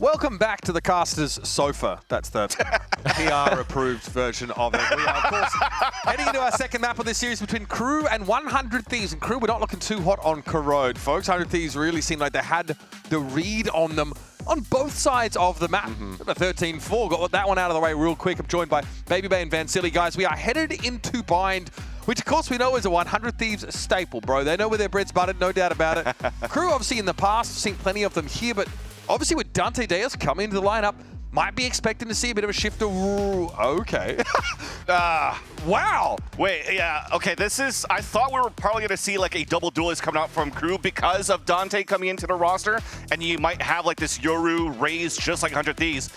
Welcome back to the Caster's Sofa. That's the PR-approved version of it. We are, of course, heading into our second map of this series between KRU and 100 Thieves. And KRU, we're not looking too hot on Corrode, folks. 100 Thieves really seemed like they had the read on them on both sides of the map. 13-4, got that one out of the way real quick. I'm joined by Baby Bay and Van Silly. Guys, we are headed into Bind, which of course we know is a 100 Thieves staple, bro. They know where their bread's buttered, no doubt about it. KRU, obviously, in the past, seen plenty of them here, but obviously with Dante Diaz coming into the lineup, might be expecting to see a bit of a shift. Okay. Wow. Wait, yeah, okay, this is, I thought we were probably going to see like a double duelist coming out from KRU because of Dante coming into the roster, and you might have like this Yoru raised just like 100 Thieves.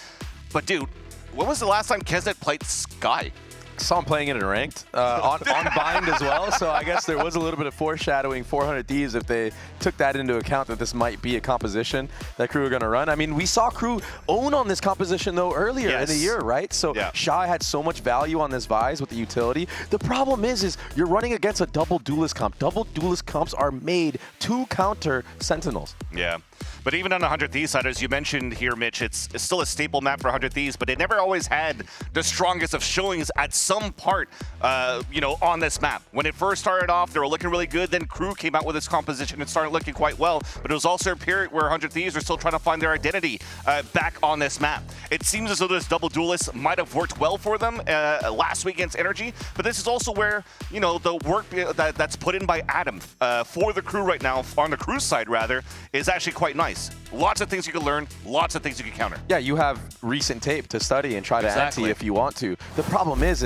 But dude, when was the last time Kesnet played Sky? Saw him playing it in ranked, on Bind as well, so I guess there was a little bit of foreshadowing 400 Thieves if they took that into account that this might be a composition that KRU are going to run. I mean, we saw KRU own on this composition, though, earlier in the year, right? So Shy had so much value on this Vise with the utility. The problem is you're running against a double duelist comp. Double duelist comps are made to counter Sentinels. Yeah. But even on 100 Thieves side, as you mentioned here, Mitch, it's still a staple map for 100 Thieves, but it never always had the strongest of showings at some part, you know, on this map. When it first started off, they were looking really good. Then KRU came out with this composition and started looking quite well. But it was also a period where 100 Thieves are still trying to find their identity back on this map. It seems as though this double duelist might have worked well for them last week against Energy, but this is also where, you know, the work that's put in by Adam for the KRU right now, on the KRU side rather, is actually quite nice. Lots of things you can learn, lots of things you can counter. Yeah, you have recent tape to study and try to ante if you want to. The problem is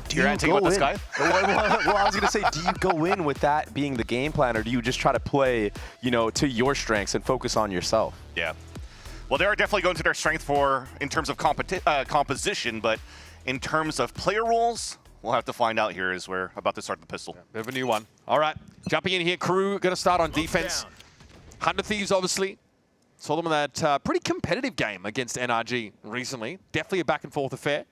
do you go in? This guy? Well, I was going to say, do you go in with that being the game plan, or do you just try to play, you know, to your strengths and focus on yourself? Yeah. Well, they are definitely going to their strength in terms of composition, but in terms of player roles, we'll have to find out here as we're about to start the pistol. Yeah, bit of a new one. All right, jumping in here, KRU going to start on defense. 100 Thieves, obviously. Saw them in that pretty competitive game against NRG recently. Definitely a back-and-forth affair.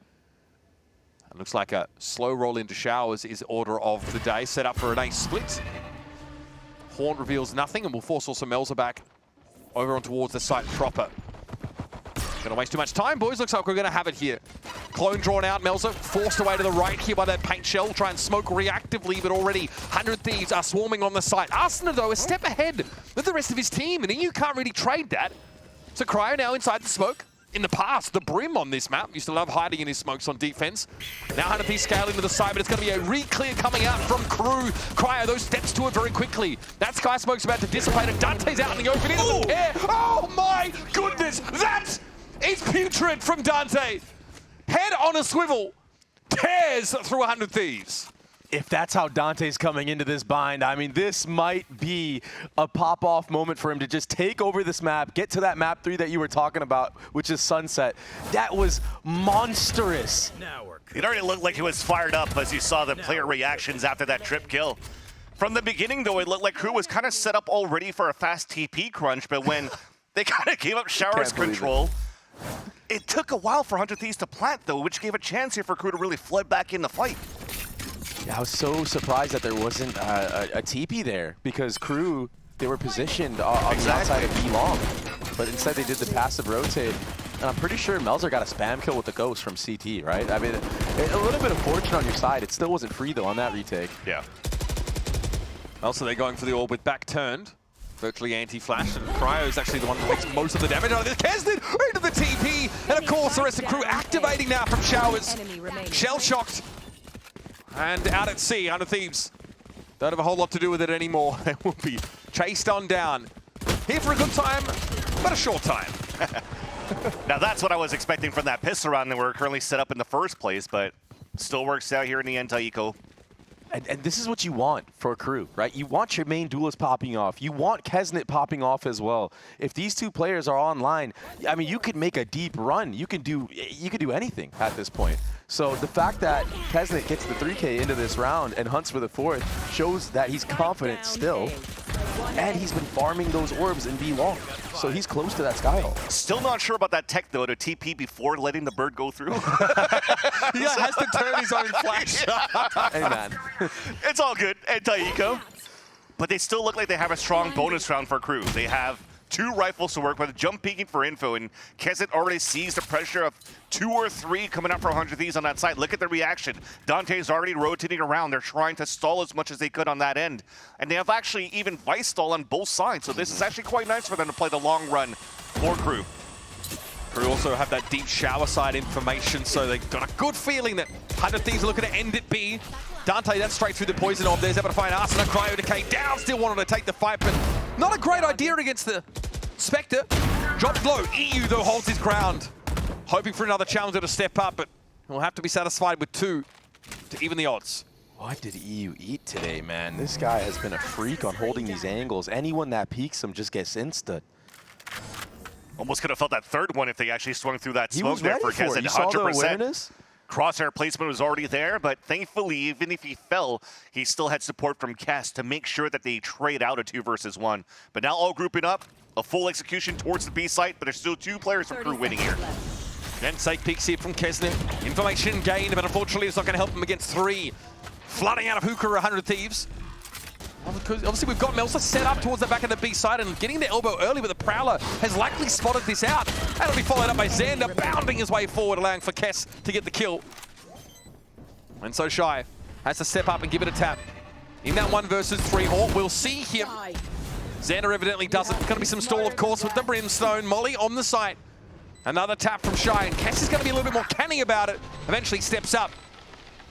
It looks like a slow roll into showers is order of the day. Set up for an ace split. Horn reveals nothing, and will force also Melza back over on towards the site proper. Gonna waste too much time, boys. Looks like we're gonna have it here. Clone drawn out, Melza forced away to the right here by that paint shell. Try and smoke reactively, but already 100 Thieves are swarming on the site. Arsenal, though, a step ahead of the rest of his team, and you can't really trade that. So Cryo now inside the smoke. In the past, the Brim on this map used to love hiding in his smokes on defense. Now 100 Thieves scaling to the side, but it's going to be a re-clear coming out from KRU. Cryo, those steps to it very quickly. That Sky Smoke's about to dissipate, and Dante's out in the open. Into the pair. Oh my goodness! That is putrid from Dante. Head on a swivel. Tears through 100 Thieves. If that's how Dante's coming into this bind, I mean, this might be a pop-off moment for him to just take over this map, get to that map 3 that you were talking about, which is Sunset. That was monstrous. It already looked like he was fired up as you saw the player reactions after that trip kill. From the beginning, though, it looked like KRU was kind of set up already for a fast TP crunch, but when they kind of gave up Shower's control, it took a while for 100 Thieves to plant, though, which gave a chance here for KRU to really flood back in the fight. Yeah, I was so surprised that there wasn't a TP there, because KRU, they were positioned on the outside of B long, but instead they did the passive rotate. And I'm pretty sure Melzer got a spam kill with the Ghost from CT, right? I mean, a little bit of fortune on your side. It still wasn't free, though, on that retake. Yeah. Also, they're going for the orb with back turned. Virtually anti-flash, and Cryo is actually the one that makes most of the damage out of this. Kesnet into the TP, and of course the rest of the KRU activating now from Showers. Shell-shocked. And out at sea, 100 Thieves don't have a whole lot to do with it anymore. They will be chased on down. Here for a good time, but a short time. Now that's what I was expecting from that pistol round that we're currently set up in the first place, but still works out here in the end, Taiko. And this is what you want for a KRU, right? You want your main duelist popping off. You want Kesnet popping off as well. If these two players are online, I mean, you could make a deep run. You could do anything at this point. So the fact that Kesnet gets the 3K into this round and hunts for the 4th shows that he's confident still. And he's been farming those orbs in B long. So he's close to that Skyhole. Still not sure about that tech, though, to TP before letting the bird go through. He has to turn his own flash. Hey, man. It's all good, and Taiko. But they still look like they have a strong bonus round for KRU. They have 2 rifles to work with, jump peeking for info, and Kezit already sees the pressure of 2 or 3 coming up for 100 Thieves on that side. Look at the reaction. Dante's already rotating around. They're trying to stall as much as they could on that end. And they have actually even vice stall on both sides, so this is actually quite nice for them to play the long run for Crew. Crew also have that deep shower side information, so they've got a good feeling that 100 Thieves are looking to end it B. Dante, that's straight through the poison orb. There's able to find Arsena. Cryo decay down, still wanted to take the fight, but not a great idea against the Spectre. Drops low. EU, though, holds his ground. Hoping for another challenger to step up, but he'll have to be satisfied with 2 to even the odds. What did EU eat today, man? This guy has been a freak on holding these angles. Anyone that peeks him just gets insta. Almost could have felt that third one if they actually swung through that He smoke was there ready for for it. Kezit. You saw the 100%. awareness? Crosshair placement was already there, but thankfully, even if he fell, he still had support from Kess to make sure that they trade out a 2 versus 1. But now all grouping up, a full execution towards the B site, but there's still 2 players from Crew winning here. Sake peeks here from Kesner. Information gained, but unfortunately it's not going to help him against 3. Flooding out of Hookah 100 Thieves. Obviously we've got Melsa set up towards the back of the B side and getting the elbow early, but the Prowler has likely spotted this out. That'll be followed up by Xander, bounding his way forward, allowing for Kess to get the kill. And so Shy has to step up and give it a tap. In that 1 versus 3 hall, we'll see him. Xander evidently doesn't. Going to be some stall, of course, with the Brimstone. Molly on the site. Another tap from Shy, and Kess is going to be a little bit more canny about it. Eventually steps up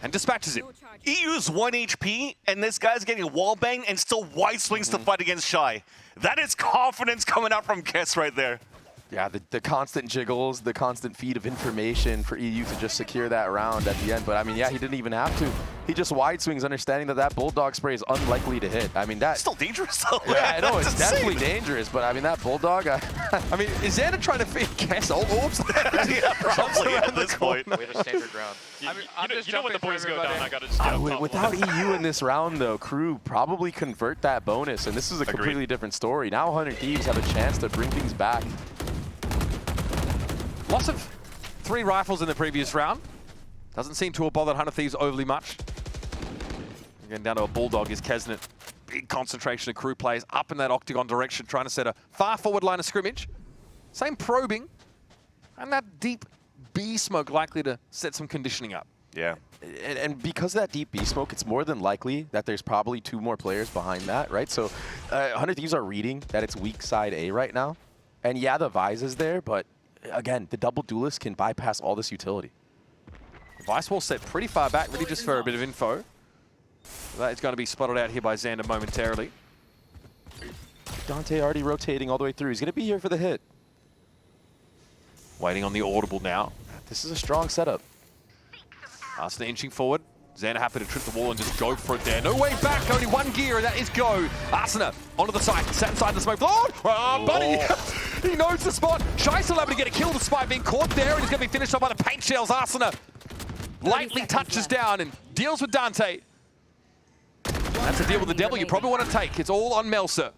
and dispatches him. EU's 1 HP, and this guy's getting wall banged and still wide swings to fight against Shy. That is confidence coming out from Kess right there. Yeah, the constant jiggles, the constant feed of information for EU to just secure that round at the end. But I mean, yeah, he didn't even have to. He just wide swings, understanding that that Bulldog spray is unlikely to hit. I mean, that... Still dangerous, though. Yeah, I know, it's insane. definitely dangerous, but I mean, that Bulldog... I mean, is Xander trying to feed Kess old orbs? Yeah, probably at this point. We had a standard ground. You know when the boys go down, I gotta just get up top. Without EU in this round, though, Crew probably convert that bonus, and this is a completely different story. Now 100 Thieves have a chance to bring things back. Loss of 3 rifles in the previous round. Doesn't seem to have bothered 100 Thieves overly much. Again, down to a Bulldog is Kesnet. Big concentration of Crew players up in that octagon direction, trying to set a far forward line of scrimmage. Same probing, and that deep B smoke likely to set some conditioning up. Yeah. And because of that deep B smoke, it's more than likely that there's probably 2 more players behind that, right? So 100 Thieves are reading that it's weak side A right now. And yeah, the Vise is there, but again, the double duelist can bypass all this utility. Vice wall set pretty far back, really just for a bit of info. That is going to be spotted out here by Xander momentarily. Dante already rotating all the way through. He's going to be here for the hit. Waiting on the audible now. This is a strong setup. Arsena inching forward. Xander happy to trip the wall and just go for it there. No way back, only 1 gear, and that is go. Arsena onto the side, sat inside the smoke. Lord! Buddy! He knows the spot. Shy's still able to get a kill despite being caught there, and he's going to be finished off by the paint shells. Arsena lightly touches down and deals with Dante. That's a deal with the devil you probably want to take. It's all on Melsa.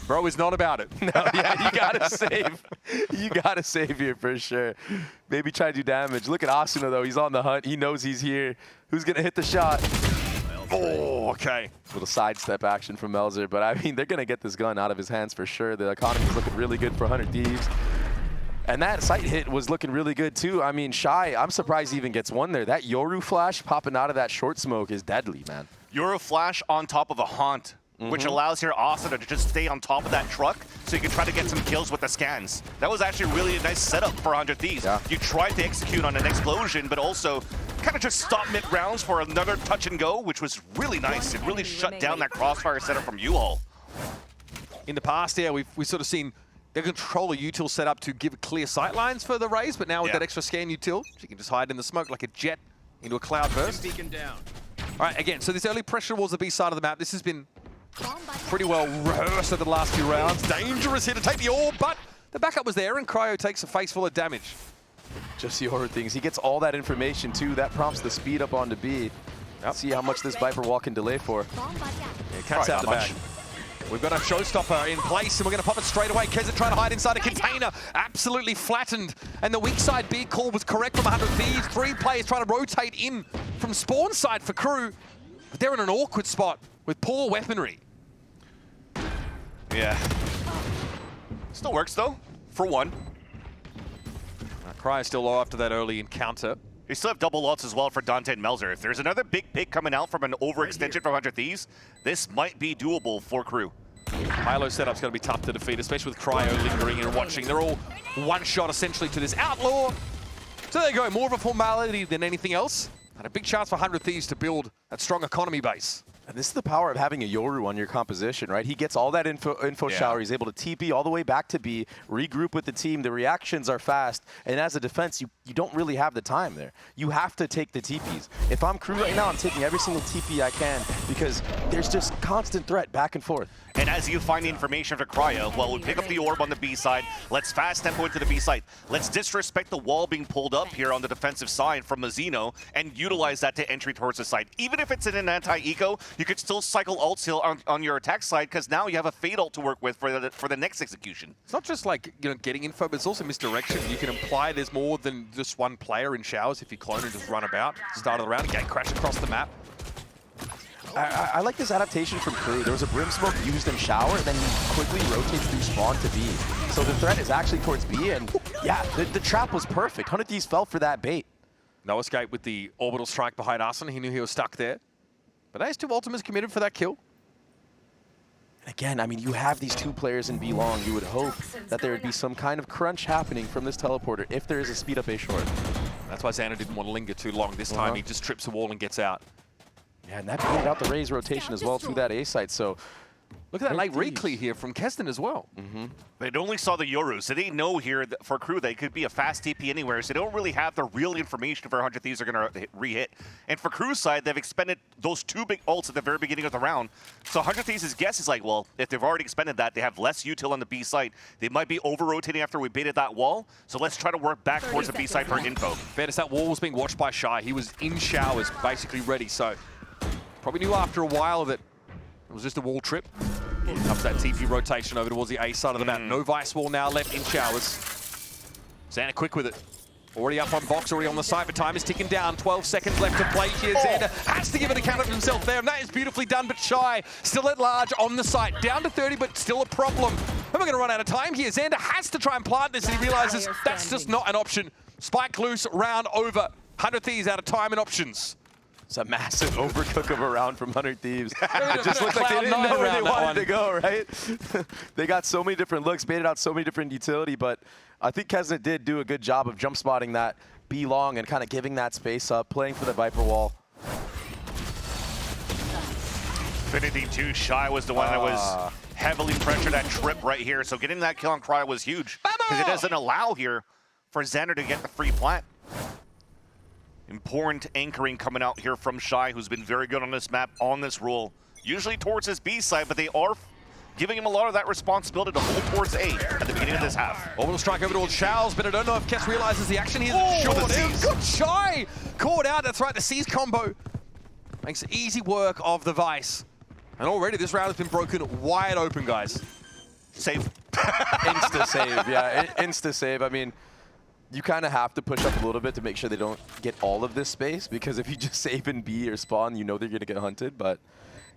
Bro is not about it. No, yeah, you gotta save. You gotta save here for sure. Maybe try to do damage. Look at Asuna though. He's on the hunt. He knows he's here. Who's gonna hit the shot? Oh, okay. Little sidestep action from Melzer, but I mean, they're gonna get this gun out of his hands for sure. The economy is looking really good for 100 Thieves. And that sight hit was looking really good too. I mean, Shy, I'm surprised he even gets one there. That Yoru flash popping out of that short smoke is deadly, man. Yoru flash on top of a haunt, which allows your Asuna to just stay on top of that truck so you can try to get some kills with the scans. That was actually really a nice setup for 100 Thieves. Yeah. You tried to execute on an explosion, but also kind of just stop mid-rounds for another touch and go, which was really nice. It really shut down that crossfire setup from U-Haul. In the past, yeah, we've sort of seen the controller util set up to give clear sight lines for the Rays, but now with that extra scan util, you can just hide in the smoke like a jet into a cloud burst. All right, again, so this early pressure towards the B side of the map, this has been pretty well rehearsed over the last few rounds. Dangerous here to take the orb, but the backup was there, and Cryo takes a face full of damage. Just the horror things. He gets all that information too. That prompts the speed up onto B. See how much this Viper wall can delay for. Yeah, cat's out the bag. We've got a showstopper in place, and we're going to pop it straight away. Kezit trying to hide inside a container. Absolutely flattened. And the weak side B call was correct from 100 Thieves. 3 players trying to rotate in from spawn side for Crew. But they're in an awkward spot with poor weaponry. Yeah. Still works, though, for one. Cryo still low after that early encounter. They still have double ults as well for Dante and Melzer. If there's another big pick coming out from an overextension from 100 Thieves, this might be doable for KRU. High-low setup's going to be tough to defeat, especially with Cryo lingering and watching. They're all one shot essentially to this Outlaw. So there you go, more of a formality than anything else. And a big chance for 100 Thieves to build that strong economy base. And this is the power of having a Yoru on your composition, right? He gets all that info shower. He's able to TP all the way back to B, regroup with the team. The reactions are fast. And as a defense, you don't really have the time there. You have to take the TPs. If I'm KRU right now, I'm taking every single TP I can because there's just constant threat back and forth. And as you find the information for Cryo, well, we pick up the orb on the B side. Let's fast tempo into the B side. Let's disrespect the wall being pulled up here on the defensive side from Mazzino and utilize that to entry towards the side. Even if it's in an anti-eco, you could still cycle ults here on your attack side because now you have a fade ult to work with for the next execution. It's not just like, you know, getting info, but it's also misdirection. You can imply there's more than just one player in showers if you clone and just run about. Start of the round, again, crash across the map. I like this adaptation from KRU. There was a Brim Smoke used in shower, and then he quickly rotates through spawn to B. So the threat is actually towards B, and yeah, the trap was perfect. 100 Thieves fell for that bait. No escape with the orbital strike behind Arsene. He knew he was stuck there. But those two ultimates committed for that kill. And again, I mean, you have these two players in B long. You would hope that there would be some kind of crunch happening from this teleporter if there is a speed up A short. That's why Xander didn't want to linger too long. This time he just trips the wall and gets out. Yeah, and that baited out the Raze rotation as well through that A site. So look at that late reclear here from Keston as well. They only saw the Yoru, so they know here that for KRU they could be a fast TP anywhere, so they don't really have the real information of where 100 Thieves are going to re-hit. And for KRU's side, they've expended those two big ults at the very beginning of the round. So 100 Thieves' guess is like, well, if they've already expended that, they have less util on the B site. They might be over-rotating after we baited that wall, so let's try to work back towards the B site for info. Fairness, that wall was being watched by Shy. He was in showers, basically ready, so probably knew after a while that it was just a wall trip. Comes that TP rotation over towards the A side of the map. No Vice wall now left in showers. Xander quick with it. Already up on box, already on the side, but time is ticking down. 12 seconds left to play here. Xander has to give an account of himself there, and that is beautifully done, but Shy still at large on the site. Down to 30, but still a problem. And we're going to run out of time here. Xander has to try and plant this, and he realizes that's just not an option. Spike loose, round over. 100 Thieves out of time and options. it's a massive overcook of a round from 100 Thieves. It just looked like they didn't know where they wanted to go, right? They got so many different looks, baited out so many different utility, but I think Kesna did do a good job of jump spotting that B long and kind of giving that space up, playing for the Viper wall. Infinity 2, Shy was the one that was heavily pressured that trip right here, so getting that kill on Cryo was huge, because it doesn't allow here for Xander to get the free plant. Important anchoring coming out here from Shy, who's been very good on this map, on this rule. Usually towards his B side, but they are giving him a lot of that responsibility to hold towards A at the beginning of this half. Orbital strike over towards Showers, but I don't know if Kess realizes the action here. Good Shy! Caught out, that's right, the C's combo. Makes easy work of the Vice. And already this round has been broken wide open, guys. Save. Insta-save, yeah, insta-save. I mean, you kind of have to push up a little bit to make sure they don't get all of this space, because if you just save in B or spawn, you know they're going to get hunted. But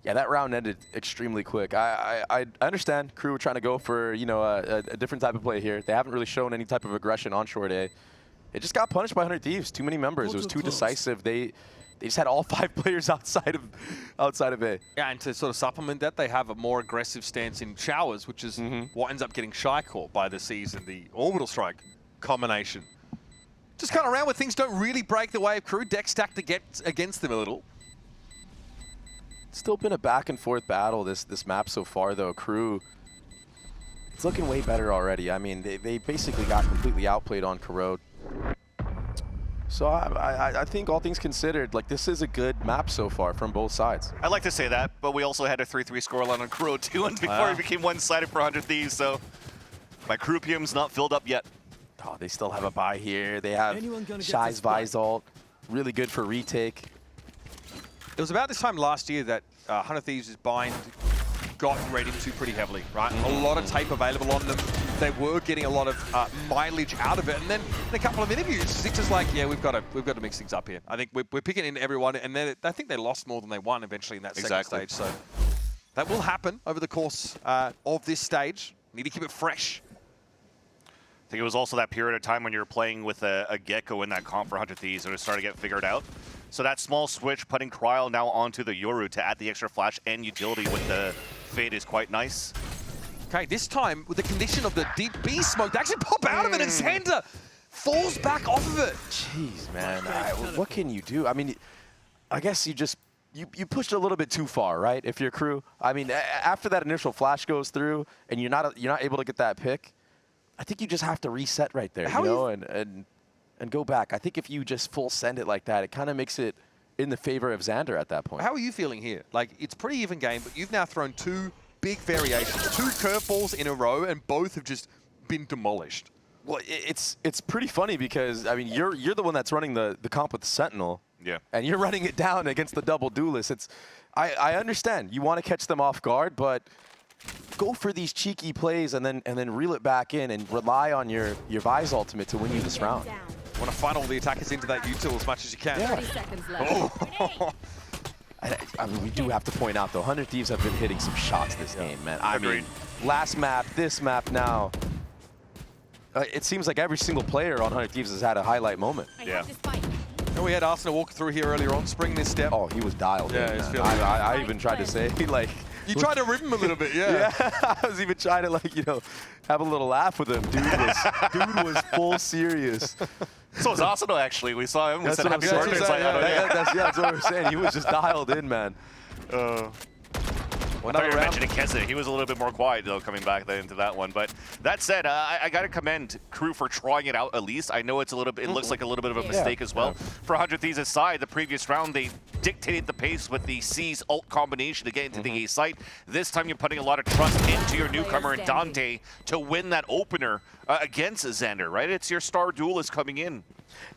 yeah, that round ended extremely quick. I understand KRU were trying to go for, you know, a different type of play here. They haven't really shown any type of aggression on short A. It just got punished by 100 Thieves. Too many members. It was too decisive. They just had all 5 players outside of A. Yeah, and to sort of supplement that, they have a more aggressive stance in Showers, which is what ends up getting Shy caught by the C's and the Orbital Strike combination. Just kind of around where things don't really break the way of KRU. Deck stacked against them a little. It's still been a back and forth battle this map so far, though. KRU, it's looking way better already. I mean, they basically got completely outplayed on Corrode. So I think all things considered, like, this is a good map so far from both sides. I'd like to say that, but we also had a 3-3 scoreline on Corrode too, and before it became one-sided for 100 Thieves, so my Croupium's not filled up yet. Oh, they still have a buy here. They have Shy's Visalt, really good for retake. It was about this time last year that 100 Thieves' bind got rated to pretty heavily, right? A lot of tape available on them. They were getting a lot of mileage out of it, and then in a couple of interviews, Sixers like, yeah, we've got to mix things up here. I think we're picking in everyone, and then I think they lost more than they won eventually in that second stage. So That will happen over the course of this stage. Need to keep it fresh. I think it was also that period of time when you were playing with a Gecko in that comp for 100 Thieves and it started to get figured out. So that small switch, putting Cryo now onto the Yoru to add the extra flash and utility with the Fade is quite nice. Okay, this time with the condition of the deep B smoke, they actually pop out of it and Xander falls back off of it. Jeez, man. What can you do? I mean, I guess you just you pushed a little bit too far, right? If you're crew. I mean, after that initial flash goes through and you're not able to get that pick, I think you just have to reset right there, you know, and go back. I think if you just full send it like that, it kind of makes it in the favor of Xander at that point. How are you feeling here? Like, it's pretty even game, but you've now thrown 2 big variations, 2 curveballs in a row, and both have just been demolished. Well, it's pretty funny because, I mean, you're the one that's running the comp with the Sentinel. Yeah. And you're running it down against the double duelist. I understand. You want to catch them off guard, but go for these cheeky plays and then reel it back in and rely on your Vise ultimate to win you this round. Want to funnel the attackers into that util as much as you can. Yeah. 30 seconds left. I mean, we do have to point out, though, 100 Thieves have been hitting some shots this game, man. I mean, last map, this map now. It seems like every single player on 100 Thieves has had a highlight moment. Yeah. And we had Arsenal walk through here earlier on, spring this step. Oh, he was dialed in, he's man. feeling it. I even tried to say, like... You tried to rip him a little bit, yeah. Yeah, I was even trying to, like, you know, have a little laugh with him. Dude was full serious. So was Arsenal, actually. We saw him. We said happy birthday. That's what we're saying. He was just dialed in, man. I thought you were mentioning Keza. He was a little bit more quiet, though, coming back into that one. But that said, I got to commend Crew for trying it out at least. I know it's a little bit. It looks like a little bit of a mistake as well. For 100 Thieves aside, the previous round, they dictated the pace with the C's ult combination to get into the A site. This time, you're putting a lot of trust into your newcomer, Dante, to win that opener against Xander, right? It's your star duelist coming in.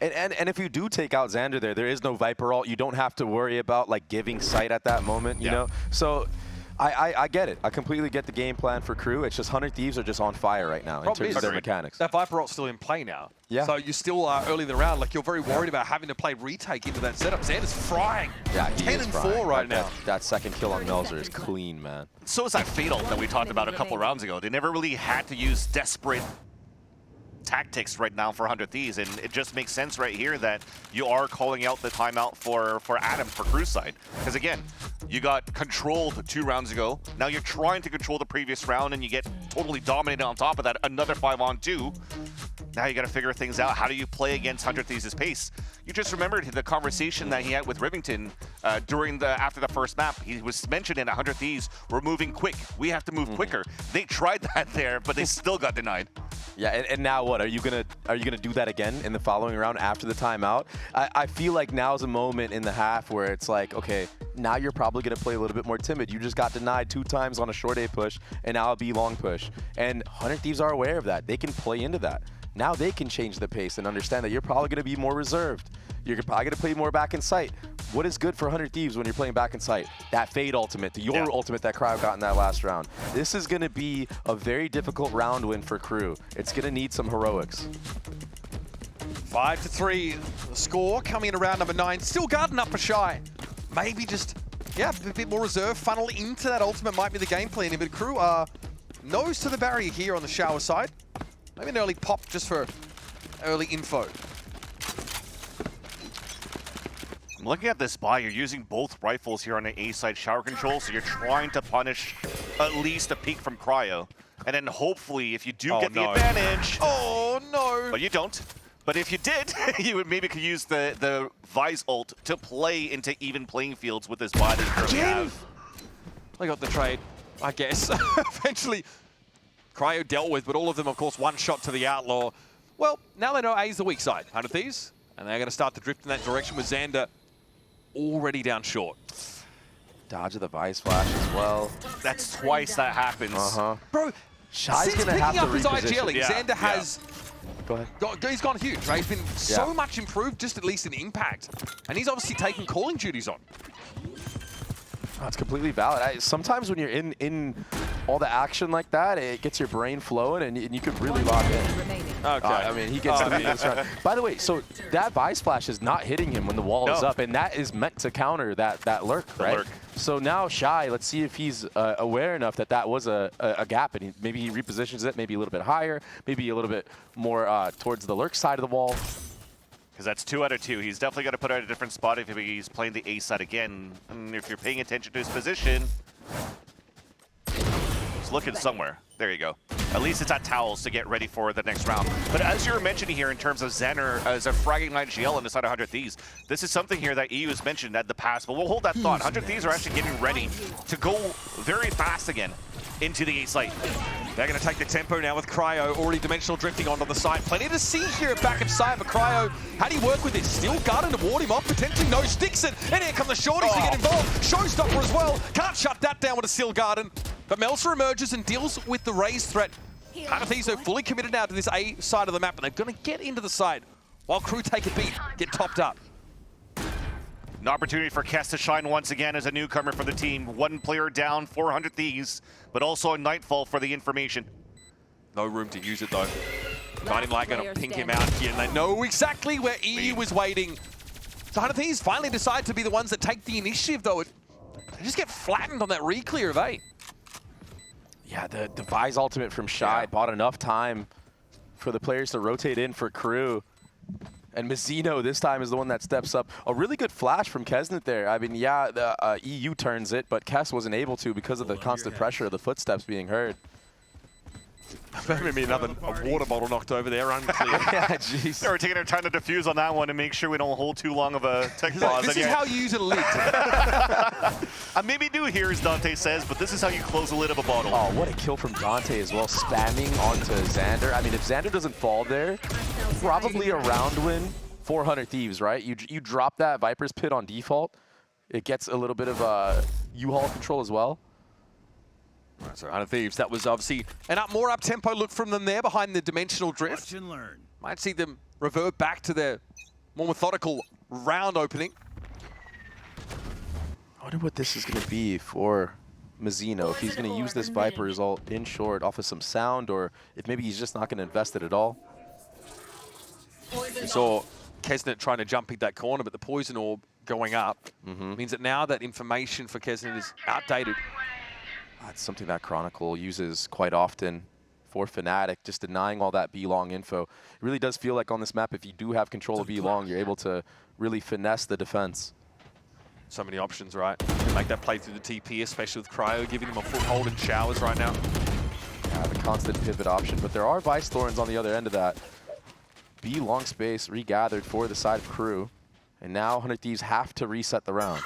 And if you do take out Xander there is no Viper ult. You don't have to worry about, like, giving sight at that moment, you know? So... I get it. I completely get the game plan for Crew. It's just 100 Thieves are just on fire right now in terms of their mechanics. That Viper ult's still in play now. Yeah. So you still are early in the round. Like, you're very worried about having to play retake into that setup. Xander's frying. Yeah, 10 and 4 right now. That second kill on Melzer is clean, man. So is that Fatal that we talked about a couple rounds ago. They never really had to use desperate tactics right now for 100 Thieves, and it just makes sense right here that you are calling out the timeout for Adam for Crew's side. Because again, you got controlled 2 rounds ago. Now you're trying to control the previous round, and you get totally dominated on top of that. Another 5-on-2. Now you got to figure things out. How do you play against 100 Thieves' pace? You just remembered the conversation that he had with Rivington after the first map. He was mentioning 100 Thieves, we're moving quick. We have to move quicker. They tried that there, but they still got denied. Yeah, and now what? Are you gonna do that again in the following round after the timeout? I feel like now's a moment in the half where it's like, okay, now you're probably gonna play a little bit more timid. You just got denied 2 times on a short A push, and now a B long push. And 100 Thieves are aware of that. They can play into that. Now they can change the pace and understand that you're probably gonna be more reserved. You're probably gonna play more back in sight. What is good for 100 Thieves when you're playing back in sight? That Fade ultimate, the Yoru ultimate that Cryo got in that last round. This is gonna be a very difficult round win for Crew. It's gonna need some heroics. 5-3 the score coming in around number 9. Still guarding up for Shy. Maybe just, a bit more reserve. Funnel into that ultimate might be the game plan. But Crew are nose to the barrier here on the shower side. Maybe an early pop just for early info. I'm looking at this buy. You're using both rifles here on the A side shower control, so you're trying to punish at least a peek from Cryo. And then hopefully, if you do get the advantage... Oh, no! But you don't. But if you did, you would maybe could use the Vise ult to play into even playing fields with this buy that you currently have. They got the trade, I guess. Eventually, Cryo dealt with, but all of them, of course, one shot to the Outlaw. Well, now they know A's the weak side, 100 Thieves. And they're going to start to drift in that direction with Xander already down short. Dodge of the Vice Flash as well. That's twice that happens. Bro, Shy's since gonna have picking to up his reposition. IGLing, Xander has... Go ahead. He's gone huge, right? He's been so much improved, just at least in impact. And he's obviously taken calling duties on. Oh, it's completely valid. Sometimes when you're in all the action like that, it gets your brain flowing, and you can really lock in. Okay. I mean, he gets to be this round. By the way, so that Vice Flash is not hitting him when the wall is up, and that is meant to counter that lurk, right? So now Shy, let's see if he's aware enough that that was a gap, and maybe he repositions it, maybe a little bit higher, maybe a little bit more towards the lurk side of the wall. Because that's 2 out of 2. He's definitely got to put it at a different spot if he's playing the A side again. And if you're paying attention to his position, he's looking somewhere. There you go. At least it's at towels to get ready for the next round. But as you were mentioning here in terms of Xander as a fragging line GL on the side of 100 Thieves, this is something here that EU has mentioned at the past, but we'll hold that thought. 100 Thieves are actually getting ready to go very fast again into the A site. They're going to take the tempo now with Cryo already dimensional drifting onto the side. Plenty to see here back of side, but Cryo, how do you work with this? Steel Garden to ward him off, potentially no sticks it, and here come the shorties to get involved. Showstopper as well, can't shut that down with a Steel Garden. But Melsa emerges and deals with the raise threat. Thieves are fully committed now to this A side of the map, and they're going to get into the side while Crew take a beat, get topped up. An opportunity for Kess to shine once again as a newcomer for the team. 1 player down, 400 Thieves, but also a Nightfall for the information. No room to use it though. Mighty Light going to ping him out here, and they know exactly where EU is waiting. So 100 Thieves finally decide to be the ones that take the initiative though. They just get flattened on that re-clear of A. Yeah, the Device ultimate from Shy bought enough time for the players to rotate in for Crew. And Mazzino this time is the one that steps up. A really good flash from Kesnet there. I mean, yeah, the EU turns it, but Kess wasn't able to because of the constant pressure of the footsteps being heard. Maybe another water bottle knocked over there, unclear. Yeah, jeez. They were taking their time to defuse on that one and make sure we don't hold too long of a tech pause. This is how you use a lid. I may be new here, as Dante says, but this is how you close the lid of a bottle. Oh, what a kill from Dante as well, spamming onto Xander. I mean, if Xander doesn't fall there, probably a round win, 400 Thieves, right? You drop that Viper's Pit on default. It gets a little bit of U-Haul control as well. Right, so 100 Thieves, that was obviously an more up-tempo look from them there behind the dimensional drift. Watch and learn. Might see them revert back to their more methodical round opening. I wonder what this is going to be for Mazzino, if he's going to use this Viper result in short off of some sound, or if maybe he's just not going to invest it at all. We saw Kesnet trying to jump in that corner, but the poison orb going up means that now that information for Kesnet is outdated. It's something that Chronicle uses quite often for Fnatic, just denying all that B-long info. It really does feel like on this map, if you do have control of B-long, you're able to really finesse the defense. So many options, right? Make that play through the TP, especially with Cryo, giving him a foothold in showers right now. Yeah, the constant pivot option, but there are Vice Thorns on the other end of that. B-long space regathered for the side of Crew, and now 100 Thieves have to reset the round.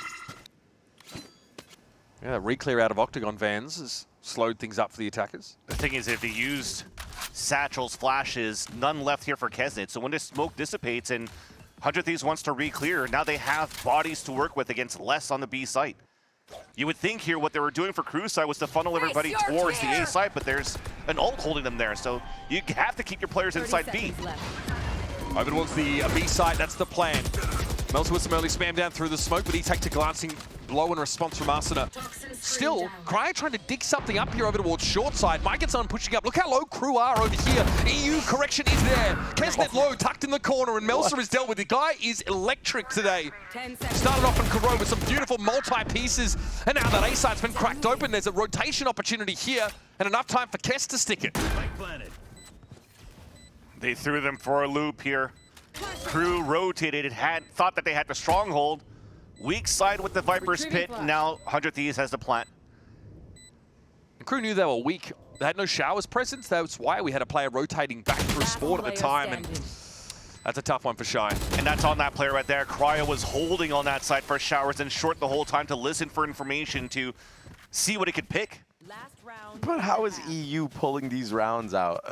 Yeah, re-clear out of Octagon Vans has slowed things up for the attackers. The thing is, if he used Satchel's flashes, none left here for Kesnet. So when the smoke dissipates and 100 Thieves wants to re-clear, now they have bodies to work with against less on the B site. You would think here what they were doing for Crew side was to funnel everybody towards the A site, but there's an ult holding them there. So you have to keep your players inside B. Over towards the B site, that's the plan. Melsa with some early spam down through the smoke, but he takes a glancing blow in response from Arsena. Still, Cryo trying to dig something up here over towards short side. Might get someone pushing up. Look how low Crew are over here. EU correction is there. Kesnet low, tucked in the corner, and Melsa is dealt with. The guy is electric today. Started off in Corrode with some beautiful multi-pieces, and now that A site's been cracked open, there's a rotation opportunity here, and enough time for Kess to stick it. They threw them for a loop here. Crew rotated, thought that they had the stronghold. Weak side with the Viper's Pit. Now 100 Thieves has the plant. And Crew knew they were weak. They had no showers presence. That's why we had a player rotating back through Sport at the time. And that's a tough one for Shy. And that's on that player right there. Cryo was holding on that side for showers and short the whole time to listen for information to see what he could pick. But how is EU pulling these rounds out?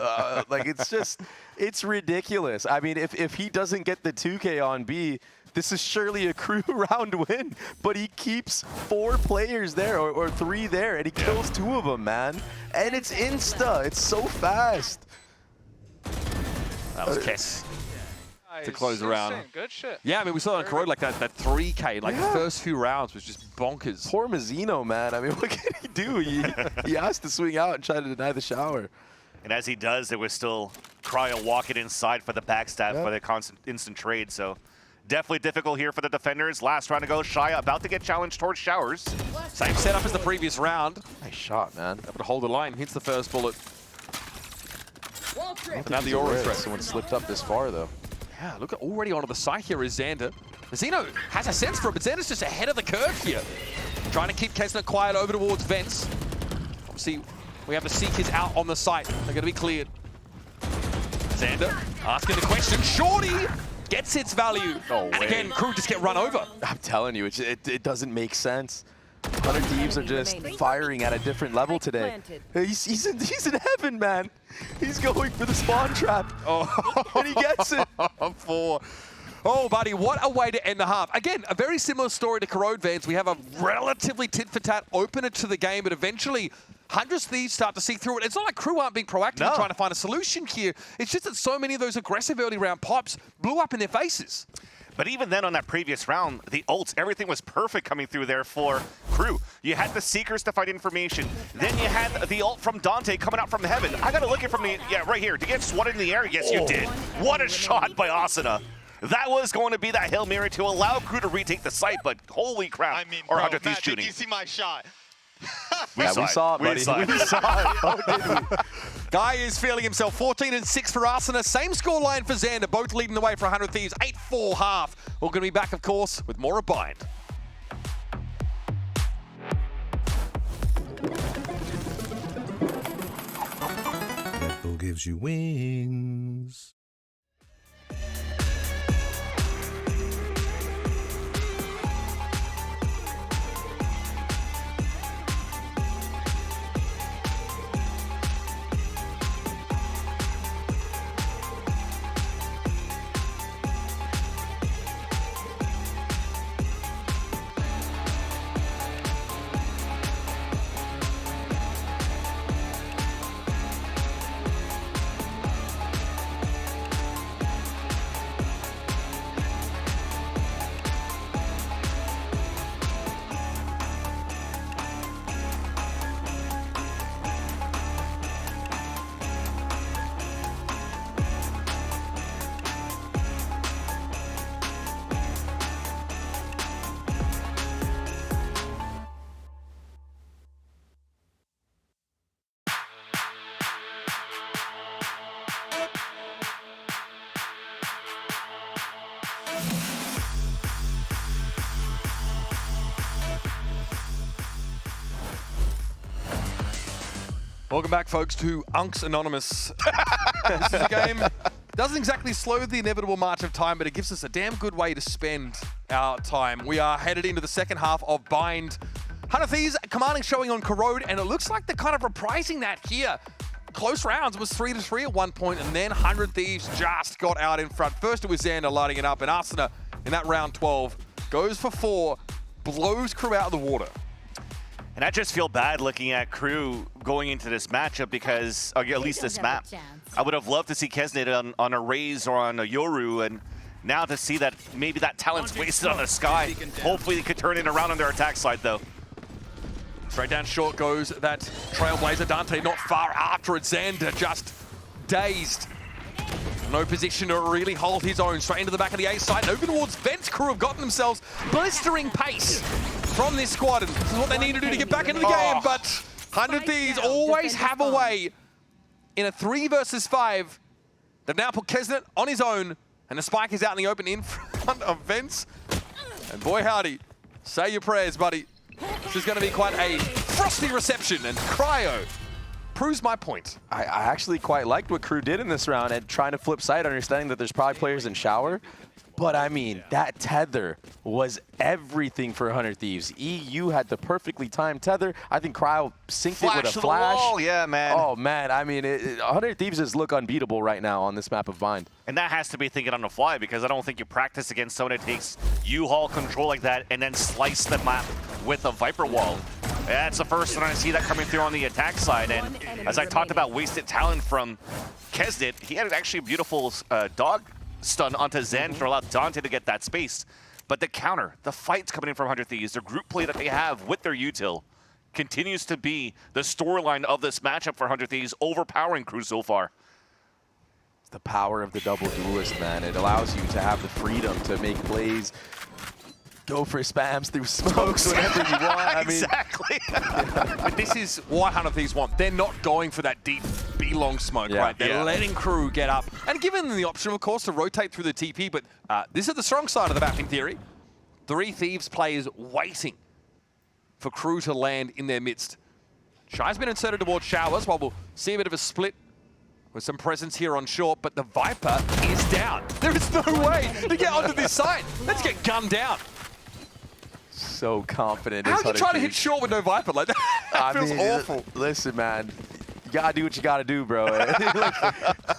Like, it's just, it's ridiculous. I mean, if he doesn't get the 2K on B, this is surely a Crew round win. But he keeps 4 players there, or 3 there, and he kills 2 of them, man. And it's insta. It's so fast. That was Kess to close around. Good shit. Yeah, I mean, we saw it on Corrode, like that 3K, like the first few rounds was just bonkers. Poor Mazzino, man. I mean, what can he do? He has to swing out and try to deny the shower. And as he does, there was still Cryo walking inside for the backstab for the constant instant trade. So Definitely difficult here for the defenders. Last round to go. Shia about to get challenged towards Showers. Same setup as the previous round. Nice shot, man. Able to hold the line. Hits the first bullet. But now the aura threat. Someone slipped up this far, though. Yeah, look at already onto the site here is Xander. Zeno has a sense for it, but Xander's just ahead of the curve here. Trying to keep Kesnet quiet over towards vents. Obviously, we have the Seekers out on the site. They're going to be cleared. Xander asking the question. Shorty gets its value. No And way. again, crew just get run over. I'm telling you, it doesn't make sense. 100 Thieves are just firing at a different level today. He's in heaven, man. He's going for the spawn trap. Oh, and he gets it. Oh, buddy, what a way to end the half. Again, a very similar story to Corrode, Vans. We have a relatively tit-for-tat opener to the game, but eventually 100 Thieves start to see through it. It's not like crew aren't being proactive in trying to find a solution here. It's just that so many of those aggressive early round pops blew up in their faces. But even then on that previous round, the ults, everything was perfect coming through there for crew. You had the Seekers to find information. Then you had the ult from Dante coming out from heaven. I got to look at from the, right here. Did you get swatted in the air? Yes, you did. What a shot by Asuna. That was going to be that Hail Mary to allow crew to retake the site, but holy crap, I mean, or bro, 100 Thieves Matt, shooting. did you see my shot? We saw it, buddy. We saw it. Oh, did we? Guy is feeling himself. 14-6 for Asuna. Same scoreline for Xander, both leading the way for 100 Thieves. 8-4 half. We're going to be back, of course, with more of Bind. Red Bull gives you wings. Welcome back, folks, to Unks Anonymous. This is a game doesn't exactly slow the inevitable march of time, but it gives us a damn good way to spend our time. We are headed into the second half of Bind. 100 Thieves commanding showing on Corrode, and it looks like they're kind of reprising that here. Close rounds. It was 3-3 at one point, and then 100 Thieves just got out in front. First it was Xander lighting it up, and Asuna in that round 12 goes for 4, blows crew out of the water. And I just feel bad looking at crew going into this matchup because, or at least this map, I would have loved to see Kesnet on a Raze or on a Yoru, and now to see that maybe that talent's wasted on the Sky. Hopefully they could turn it around on their attack side, though. Straight down short goes that Trailblazer. Dante not far after it. Xander just dazed. No position to really hold his own. Straight into the back of the A side. Over towards Vents. Crew have gotten themselves blistering pace from this squad. And this is what they need to do to get back into the game. But 100 Thieves always have a way in a 3 versus 5. They've now put Kesnet on his own. And the spike is out in the open in front of Vents. And boy howdy, say your prayers, buddy. This is going to be quite a frosty reception. And Cryo proves my point. I actually quite liked what crew did in this round and trying to flip side, understanding that there's probably players in shower. But I mean, that tether was everything for 100 Thieves. EU had the perfectly timed tether. I think Cryo synced it with a flash. Wall. Yeah, man. Oh man, I mean, 100 Thieves just look unbeatable right now on this map of Bind. And that has to be thinking on the fly, because I don't think you practice against someone that takes U-Haul control like that and then slice the map with a Viper wall. That's the first time I see that coming through on the attack side. And as I talked about wasted talent from Kesnet, he had actually a beautiful dog stun onto Zen to allow Dante to get that space. But the counter, the fights coming in from 100 Thieves, the group play that they have with their util continues to be the storyline of this matchup for 100 Thieves, overpowering crew so far. It's the power of the double duelist, man. It allows you to have the freedom to make plays, go for spams through smokes whenever you want. I mean, exactly. But this is what Hunter Thieves want. They're not going for that deep B-long smoke, right? They're letting Crew get up and giving them the option, of course, to rotate through the TP. But this is the strong side of the map in theory. 3 Thieves players waiting for Crew to land in their midst. Shy's been inserted towards Showers, while we'll see a bit of a split with some presence here on short, but the Viper is down. There is no way to get onto this side. Let's get gunned down. so confident. How are you trying to hit short with no Viper? Like that feels awful. Listen, man. You gotta do what you gotta do, bro.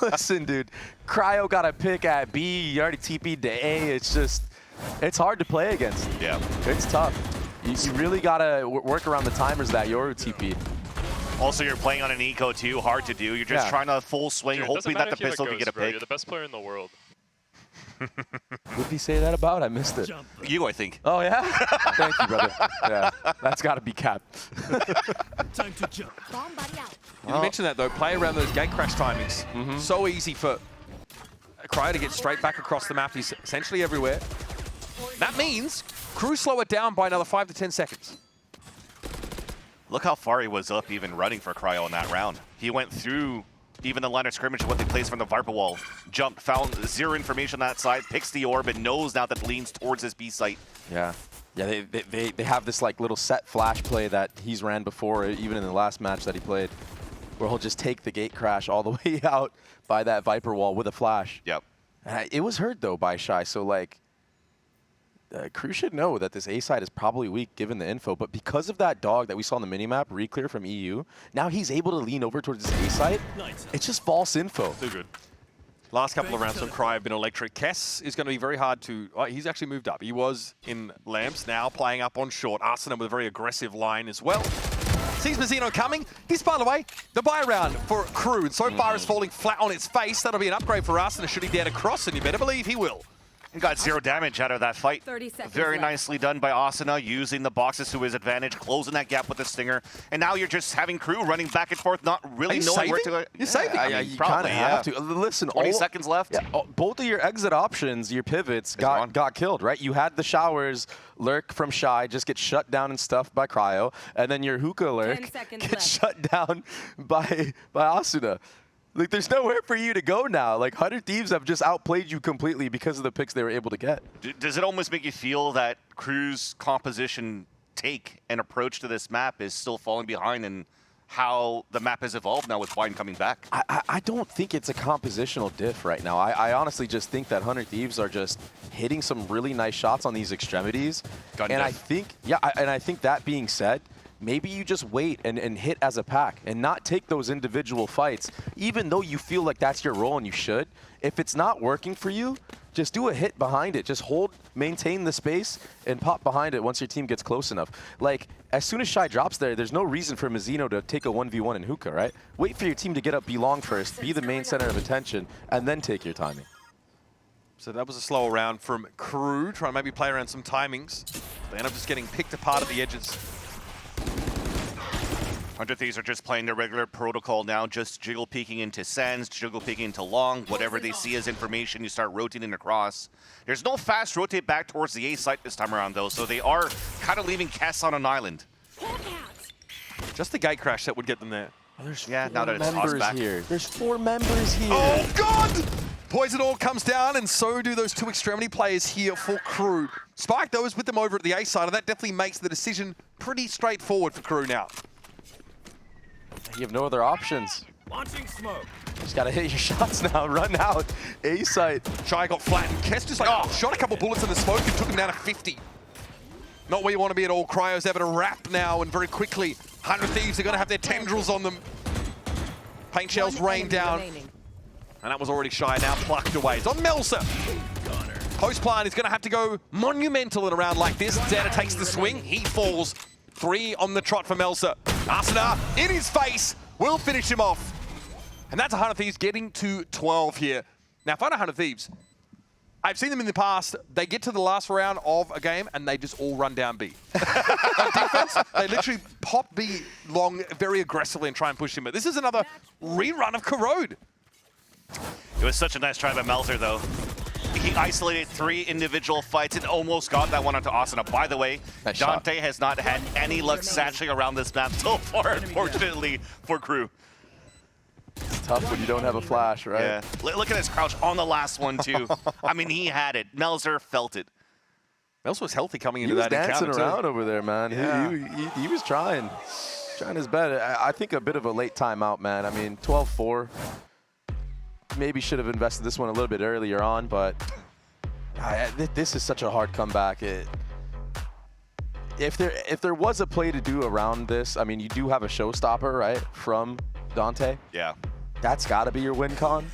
Listen, dude. Cryo got a pick at B. You already TP'd to A. It's just, it's hard to play against. Yeah. It's tough. You really gotta work around the timers that Yoru TP. Also, you're playing on an eco too. Hard to do. You're just trying to full swing, Dude, hoping that the pistol can get a pick. You're the best player in the world. What did he say that about? I missed it. You, I think. Oh, yeah? Thank you, brother. Yeah, that's got to be cap. Time to jump. Bomb buddy out. You mentioned that, though. Play around those gate crash timings. So easy for Cryo to get straight back across the map. He's essentially everywhere. That means Crew slow it down by another 5 to 10 seconds. Look how far he was up even running for Cryo in that round. He went through even the line of scrimmage of what they placed from the Viper wall. Jumped, found zero information on that side, picks the orb, and knows now that leans towards his B site. Yeah. Yeah, they have this like little set flash play that he's ran before, even in the last match that he played, where he'll just take the gate crash all the way out by that Viper wall with a flash. Yep. And it was heard, though, by Shy, so like, Crew should know that this A side is probably weak given the info, but because of that dog that we saw on the minimap, Reclear from EU, now he's able to lean over towards this A side. It's just false info. Too good. Last couple of rounds from Cryo have been electric. Kess is going to be very hard to... Oh, he's actually moved up. He was in Lamps, now playing up on short. Arsena with a very aggressive line as well. Sees Mazzino coming. He's, by the way, the buy round for Crew, and so far is falling flat on its face. That'll be an upgrade for Arsena should he dare to cross, and you better believe he will. He got 0 damage out of that fight. 30 seconds Very left. nicely done by Asuna, using the boxes to his advantage, closing that gap with the stinger. And now you're just having Crew running back and forth, not really knowing where to go. You're saving? I mean, You probably, kind of have to. Listen, 20 seconds left. Yeah, both of your exit options, your pivots, got killed, right? You had the Showers lurk from Shy, just get shut down and stuffed by Cryo, and then your Hookah lurk 10 seconds gets left. shut down by Asuna. Like, there's nowhere for you to go now. Like, 100 Thieves have just outplayed you completely because of the picks they were able to get. Does it almost make you feel that Crew's composition take and approach to this map is still falling behind in how the map has evolved now with Wine coming back? I don't think it's a compositional diff right now. I honestly just think that 100 Thieves are just hitting some really nice shots on these extremities. Gun and diff. I think, and I think that being said, maybe you just wait and hit as a pack and not take those individual fights, even though you feel like that's your role and you should. If it's not working for you, just do a hit behind it. Just hold, maintain the space, and pop behind it once your team gets close enough. Like, as soon as Shy drops there, there's no reason for Mazzino to take a 1v1 in Hookah, right? Wait for your team to get up B long first, be the main center of attention, and then take your timing. So that was a slower round from Crew, trying to maybe play around some timings. They end up just getting picked apart at the edges. 100 Thieves are just playing their regular protocol now, just jiggle peeking into Sands, jiggle peeking into Long, whatever they see as information, you start rotating across. There's no fast rotate back towards the A site this time around, though, so they are kind of leaving Kess on an island. Just the gate crash that would get them there. There's Yeah, now that it's members tossed back. here. There's 4 members here. Oh, God! Poison Orb comes down, and so do those 2 extremity players here for Crew. Spike, though, is with them over at the A side, and that definitely makes the decision pretty straightforward for Crew now. You have no other options. Launching smoke. Just gotta hit your shots now, run out. A site. Shy got flattened. Kess just like shot a couple bullets in the smoke and took him down to 50. Not where you want to be at all. Cryo's able to wrap now, and very quickly, 100 Thieves are going to have their tendrils on them. Paint shells rain down. And that was already Shy, now plucked away. It's on Melsa. Post plant is going to have to go monumental in a round like this. Xana takes the swing. He falls. 3 on the trot for Melsa. Arsena in his face will finish him off. And that's 100 Thieves getting to 12 here. Now, if I know 100 Thieves, I've seen them in the past. They get to the last round of a game and they just all run down B. On defense, they literally pop B long very aggressively and try and push him. But this is another rerun of Corrode. It was such a nice try by Melzer, though. He isolated 3 individual fights and almost got that one onto Asuna. By the way, Nice Dante shot. has not had any luck satching around this map so far, unfortunately, for KRU. It's tough when you don't have a flash, right? Yeah. Look at his crouch on the last one, too. I mean, he had it. Melzer felt it. Melzer was healthy coming He into was that dancing encounter, around too. over there, man. Yeah. He was trying his best. I think a bit of a late timeout, man. I mean, 12-4. Maybe should have invested this one a little bit earlier on, but this is such a hard comeback. If there was a play to do around this, I mean, you do have a showstopper, right, from Dante. Yeah. That's got to be your win con.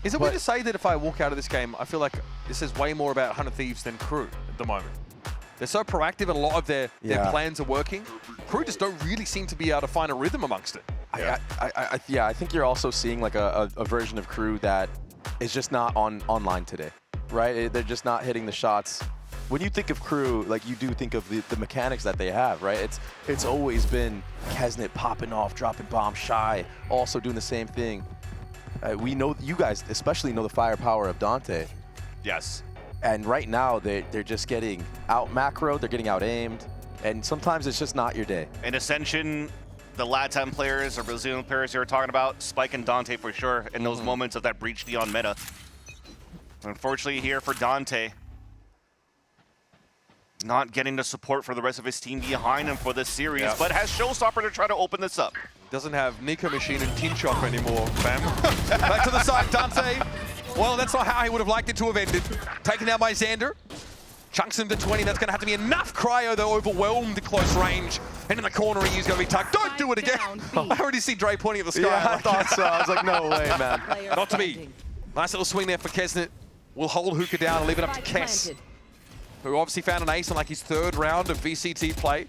Is it weird to say that if I walk out of this game, I feel like this is way more about 100 Thieves than KRU at the moment? They're so proactive and a lot of their plans are working. KRU just don't really seem to be able to find a rhythm amongst it. I think you're also seeing like a version of KRU that is just not online today, right? They're just not hitting the shots. When you think of KRU, like you do think of the mechanics that they have, right? It's always been Kesnet popping off, dropping bombs, Shy also doing the same thing. We know, you guys especially know the firepower of Dante. Yes. And right now, they're just getting out macro, they're getting out aimed, and sometimes it's just not your day. In Ascension, the Latam players or Brazilian players you were talking about, Spike and Dante for sure, in those moments of that breach Neon meta. Unfortunately here for Dante, not getting the support for the rest of his team behind him for this series, but has Showstopper to try to open this up. Doesn't have Nico Machine and Tin Shop anymore, fam. Back to the side, Dante. Well, that's not how he would have liked it to have ended. Taken out by Xander. Chunks him to 20. That's going to have to be enough cryo, though, overwhelmed at close range. And in the corner, he is going to be tucked. Don't do it again. I already see Dre pointing at the sky. Yeah, I thought so. I was like, no way, man. Not to be. Nice little swing there for Kesnet. We'll hold Hookah down and leave it up to Kes, who obviously found an ace in like his 3rd round of VCT play.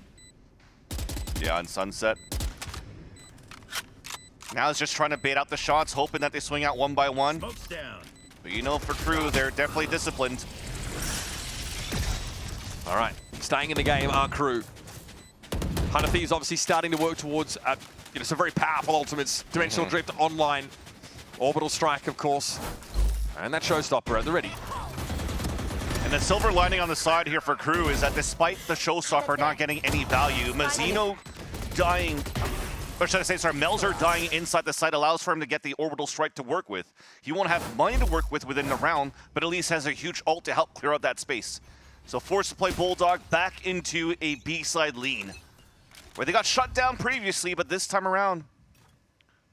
Yeah, on Sunset. Now he's just trying to bait out the shots, hoping that they swing out one by one. Smoke's down. But you know, for KRU, they're definitely disciplined. All right, staying in the game are KRU. 100 Thieves obviously starting to work towards some very powerful ultimates. Dimensional Drift online. Orbital Strike, of course. And that Showstopper at the ready. And the silver lining on the side here for KRU is that despite the Showstopper not getting any value, Mazzino dying, or should I say, sorry, Melzer dying inside the site allows for him to get the Orbital Strike to work with. He won't have money to work with within the round, but at least has a huge ult to help clear out that space. So forced to play Bulldog back into a B-side lean, where they got shut down previously, but this time around,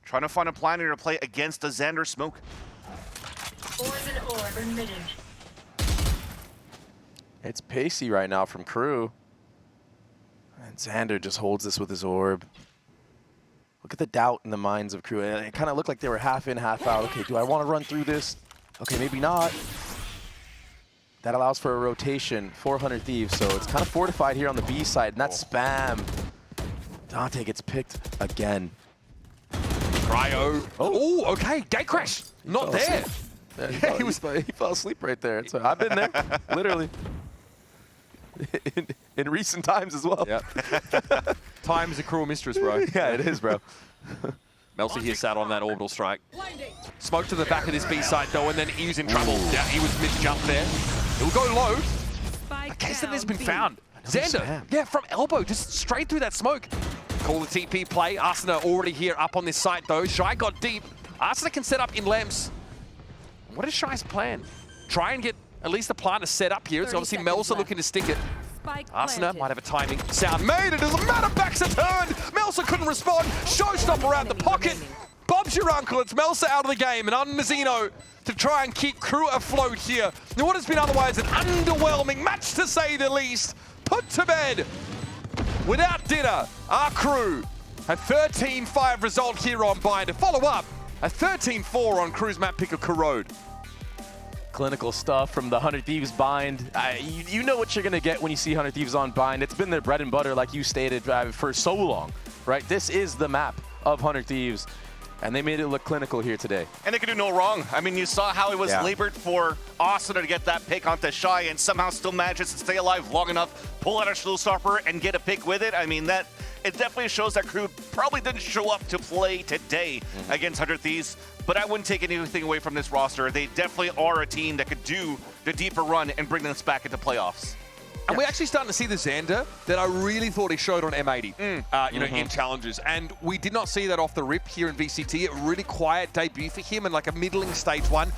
trying to find a planner to play against the Xander Smoke. Poison orb emitted. It's pacey right now from KRU. And Xander just holds this with his orb. Look at the doubt in the minds of KRU. It kind of looked like they were half in, half out. Okay, do I want to run through this? Okay, maybe not. That allows for a rotation, 400 Thieves, so it's kind of fortified here on the B side, and that's spam. Dante gets picked again. Cryo. Oh, okay, gate crash. Not there. Yeah, he fell asleep right there. So I've been there, literally. In recent times as well. Yep. Time is a cruel mistress, bro. Yeah, it is, bro. Melcy here sat on that orbital strike. Smoke to the back of this B side though, and then he's in trouble. Yeah, he was mid-jump there. He'll go low. A case that has been found. Xander, yeah, from elbow, just straight through that smoke. Call the TP play. Asuna already here up on this site though. Shy got deep. Asuna can set up in Lamps. What is Shy's plan? Try and get at least the planter set up here. It's obviously Melsa looking to stick it. Asuna might have a timing. Sound made. It doesn't matter. Backs a turn. Melsa couldn't respond. Showstopper out the pocket. Bob's your uncle. It's Melsa out of the game. And on Mazzino to try and keep KRU afloat here. And what has been otherwise an underwhelming match, to say the least, put to bed without dinner. Our KRU a 13-5 result here on Bind. To follow up, a 13-4 on KRU's map pick of Corrode. Clinical stuff from the 100 Thieves bind. You know what you're going to get when you see 100 Thieves on bind. It's been their bread and butter, like you stated, for so long, right? This is the map of 100 Thieves, and they made it look clinical here today. And they could do no wrong. I mean, you saw how it was labored for Asuna to get that pick onto Shy and somehow still manages to stay alive long enough, pull out a Showstopper and get a pick with it. I mean, that it definitely shows that KRU probably didn't show up to play today against 100 Thieves, but I wouldn't take anything away from this roster. They definitely are a team that could do the deeper run and bring us back into playoffs. And we're actually starting to see the Xander that I really thought he showed on M80, you know, in challenges. And we did not see that off the rip here in VCT. A really quiet debut for him and like a middling stage 1.